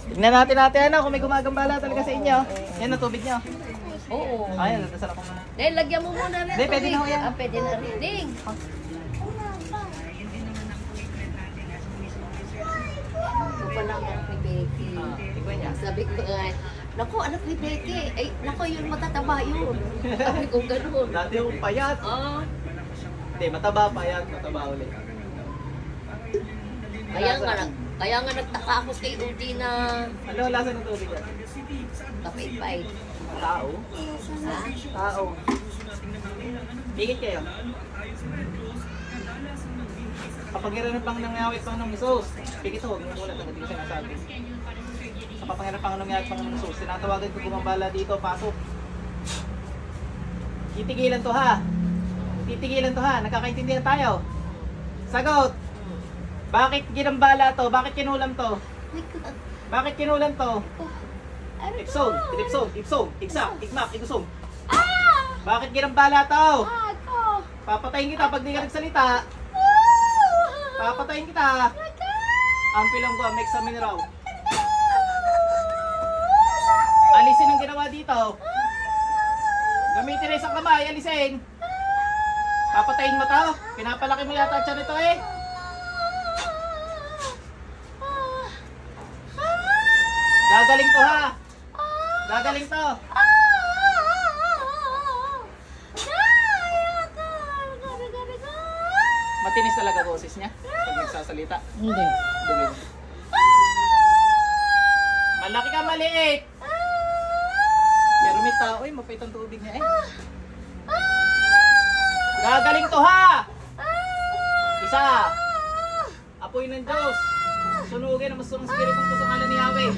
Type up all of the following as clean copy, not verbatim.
Tignan natin ano kung may gumagambala talaga sa inyo. Yan ang tubig nyo. Oo. Ayan, dasal ako muna. Dahil lagyan mo muna rin. Hindi, pwede na ho yan. Pwede na rin. Ding. Ito pa lang anak ni Becky. Tignan niya. Sabi ko nga, naku anak ni Becky, ay naku yun matataba yun. Sabi ko gano'n. Dati yung payat. Hindi, mataba payat, mataba ulit. Kaya nga nagtaka ako kay Udi na Ano lasa ng tubig yan? kapit-pait. Tao? Ha? Tao. Higit kayo. Kapag hirap pang nangyawit pang ng sos, higit huwag mo mula talagang siya nasabi. Sa kapag hirap pang nangyawit pang ng sos, sinatawagan ko gumambala dito, pasok. Titigilan to ha. Titigilan to ha. Nakakaintindihan tayo. Sagot! Bakit ginambala to? Bakit kinulam to? Bakit kinulam to? Ipsog, ipsog, igsak, igmak, igusog. Bakit ginambala to? Papatayin kita pag di ka nagsalita. Papatayin kita. Ampilang ko, make sa mineraw. Alisin ang ginawa dito. Gamitin na isang kamay, alisin. Papatayin mo to? Pinapalaki mo yata siya nito eh. Gagaling to ha. Gagaling to. Matinis talaga boses niya pag nagsasalita. Hindi. Dumi. Malaki ka maliit. Pero may tao eh, mapait ang tubig niya eh. Gagaling to ha. Isa. Apoy ng Diyos. Sunugin ang masurang spiritong to sa ngalan ni Yahweh.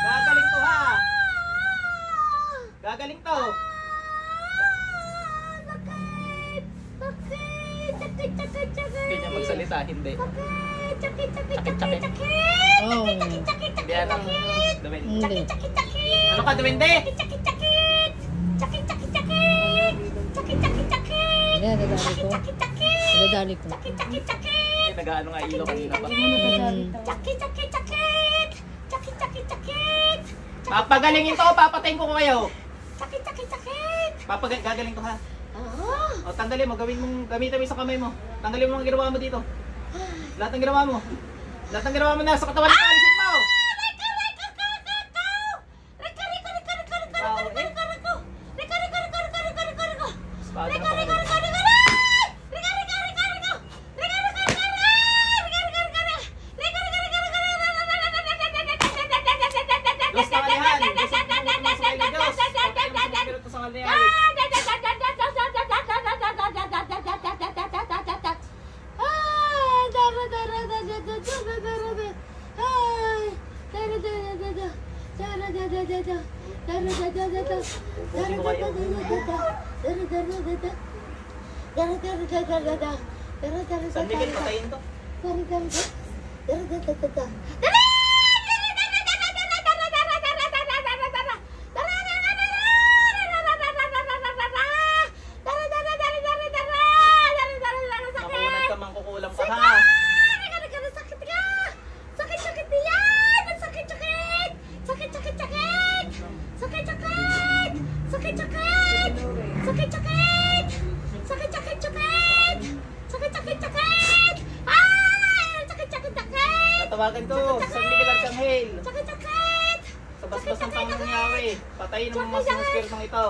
Gagaling to ha. Gagaling to. Hindi niya magsalita, hindi. Oh. Hindi anong duwende. Hindi. Ano ka duwende? Hindi, nadali ko. Nadali ko. Nag-ano nga ilo kanina pa. Papagalingin to, papatayin ko kayo. Gagaling to ha. O tanggalin mo, gamitin mo sa kamay mo. Tanggalin mo ang ginawa mo dito. Lahat ng ginawa mo. Lahat ng ginawa mo na sa katawan mo, alisin mo. Diyos na kalihan. Diyos ang pumapasok sa inyo, Diyos. Patay mo sa spirito sa ngalan ni Yahweh. San Miguel, patayin to. Makunat ka, mangkukulam ka ha. Tatawagan ko, San Miguel Arcangel. Sa basbas ng Panginoon ni Yahweh, patayin ang mga masamang spiritong ito.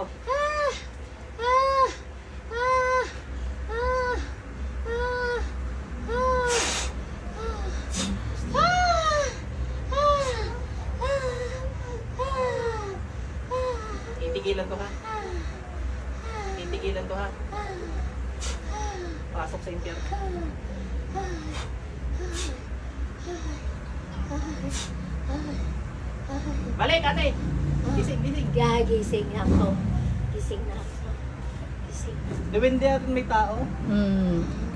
Titigilan to ha. Titigilan to ha. Pasok sa impyerno. Balik ate. Gising, gising. Gising ako. Gising na ako. Gising. Depende natin may tao.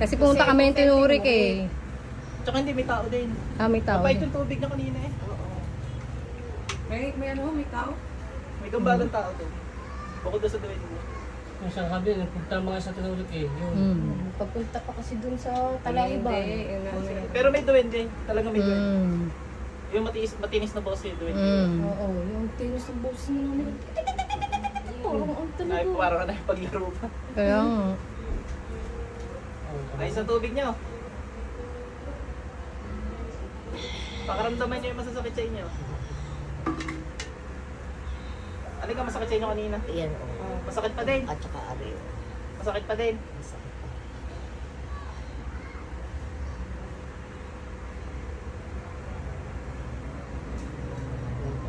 Kasi pumunta kami yung tinurik eh. Tsaka hindi may tao din. May tao. Mabait yung tubig na kanina eh. May ano, may tao? May gambalang tao to. Bukod doon sa depende mo. Yung isang sabi, nagpunta mga sa tinurik eh. Yun. Papunta pa kasi dun sa Talaiban. Pero may duwende. Talaga may duwende. Mm. Yung matinis na boss yung duwende. Mm. Oo, yung tinis ng boss niya namin. Parang ang Ay, talaga. parang ka na paglaro pa. Kaya nga. Ay, sa tubig nyo. Pakaramdaman nyo yung masasakit sa inyo. Alin ka masakit sa inyo kanina? Ayan, oo. Masakit pa din. At saka ari. Masakit pa din. Masakit pa.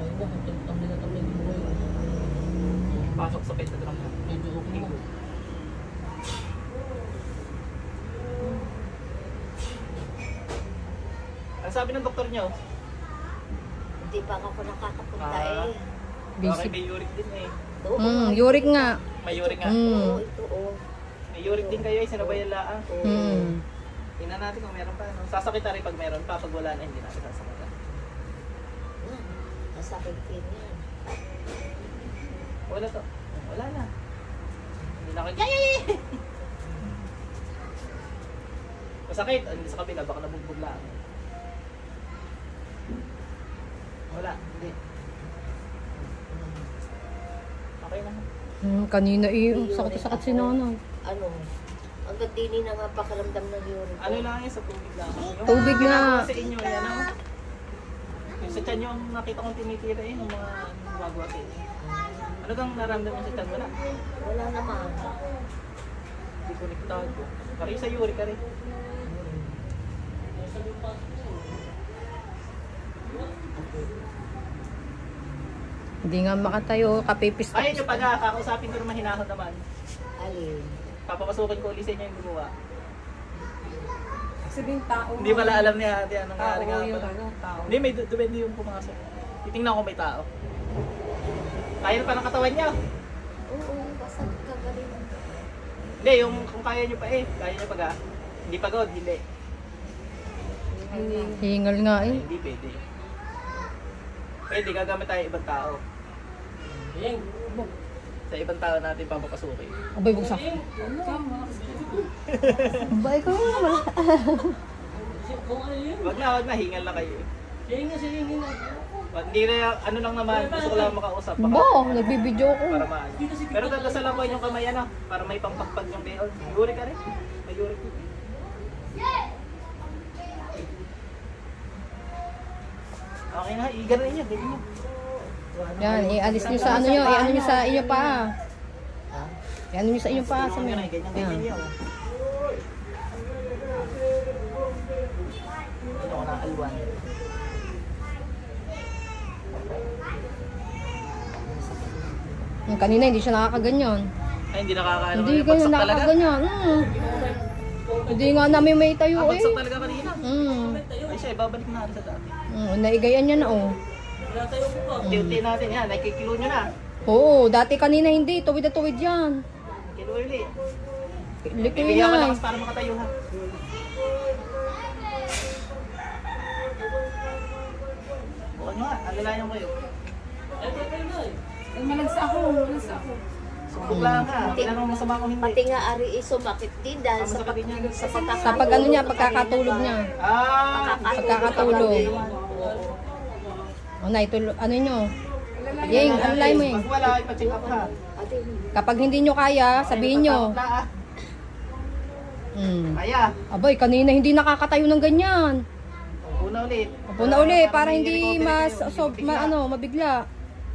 Ayun na, tamli na tamli din mo ngayon. Pasok sa pentagram mo. Medyo okay na. Ano sabi ng doktor nyo? Hindi pa ako nakakapunta Ah. eh. Bakit Busy. may uric din eh. Oo, Uric nga. May uric nga. oo, Mm. ito oo. May uric din kayo eh, sinabayan laang. Mm. Tingnan natin kung meron pa. No? Sasakit na rin pag meron pa. Pag wala na, hindi natin sasakitan. Masakit din yan. Wala to. Wala na. Hindi na kayo. Yay! Masakit. Hindi sa kabila. Baka nabugbog lang. Wala. Hindi. Okay na. Kanina sakit-sakit si nanay. Ano? Hanggang dini na nga pakaramdam ng urine. Ano lang yan sa tubig lang. Yung Tubig mga nga. ginagawa sa inyo, yan o. Yung sa tiyan nyo, ang nakita kong tinitira eh, yung mga gumagawa sa inyo. Ano kang naramdaman sa tiyan? Wala. Wala naman. Hindi konektado. Kari sa uric ka rin. Hindi nga makatayo, kapipis Ayun yung pag kakausapin ko naman hinahon naman. Alin? Papapasukin ko ulit sa inyo yung gumawa. Sabihin tao. Hindi pala alam ni ate anong Tao nangyari nga yung pala. ano, tao. Hindi, may depende yung pumasok. Titingnan ko may tao. Kaya na pa ng katawan niya. Oo, basta kagaling. Hindi, yung kung kaya niyo pa eh. Kaya niyo pag hindi pagod, hindi. Hingal nga Ay, eh. hindi pwede. Pwede, gagamit tayo ibang tao. Ayan. Sa ibang tao natin papapasukin. Abay, bugsak. Abay ko nga, wala. Kung ano yun? Wag na, hingal na kayo. Sige nga. Hindi na, ano lang naman, gusto ko lang makausap. Baka, Bo, nagbibideo ko. para maano. Pero dadasalan ko yung kamay, ano, para may pangpagpag yung beon. Yuri ka rin. May yuri ka. Okay na, igar na inyo, ganyan nyo. Yan, ialis nyo sa ano nyo, iano nyo sa inyo pa. Ha? Iano nyo sa inyo pa. Sa Ganyan, mga. ganyan nyo. Ano ko na, alwan. Kanina hindi siya nakakaganyan. Ay, hindi nakakaano. Hindi kayo, ganyan bagsak talaga. nakakaganyan. Hindi nga namin may tayo eh. Bagsak talaga kanina. Mm. Ay siya, ibabalik na sa dati. Naigayan niya na oh. Wala tayo po. Unti-unti natin yan, nakikilo nyo na. Oo, dati kanina hindi. Tuwid na tuwid yan. Kilo ulit. Likoy Bibigyan ka na lakas para makatayo ha. Bukan nyo nga, alalayan ko kayo. Ay, malagsa ako. Sumbok lang ka. Tinanong masama kung hindi. Pati nga ari sumakit din dahil sa Masakit din yan. sa sa pag ano niya, pagkakatulog niya. Ah! Pagkakatulog. O na, ano nyo? Yeng, alay mo eh. Pag wala, ipa-check up ha. Ate, Kapag hindi nyo kaya, sabihin nyo. Kaya. Abay, kanina hindi nakakatayo ng ganyan. Una ulit. Upo na uli, para may hindi recovery kayo, mabigla.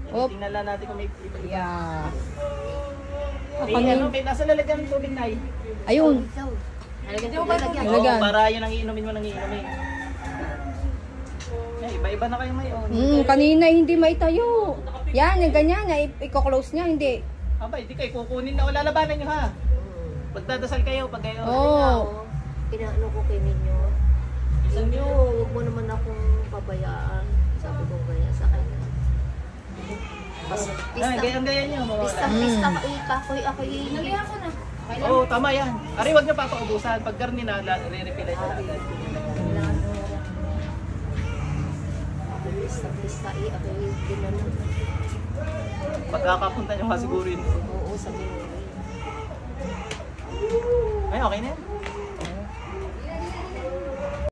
Op. Tingnan lang natin kung may iba. Yeah. May ano, may nasa lalagyan ng tubig na Ayun. ikaw. Hindi mo ba ito? Lalagyan. para yun ang iinumin mo nang iinumin. Iba-iba na kayo ngayon. Kanina hindi maitayo. Yan, yung ganyan, i-close niya, hindi. Aba, hindi kayo kukunin na. Wala labanan nyo ha. Magdadasal kayo pag kayo. Oo. Pinaano ko kay ninyo. Ninyo, huwag mo naman akong pabayaan. Sabi ko ganyan sa kanya. Ay, gayang-gayang nyo. Pista ako Nali ako na. Oo, tama yan. Ari, wag nyo papaubusan. Pag garni na, re-repilay na agad. Pista ako ginanong. Pagkakapunta nyo nga siguro yun. Oo, sabi mo. Okay na yan.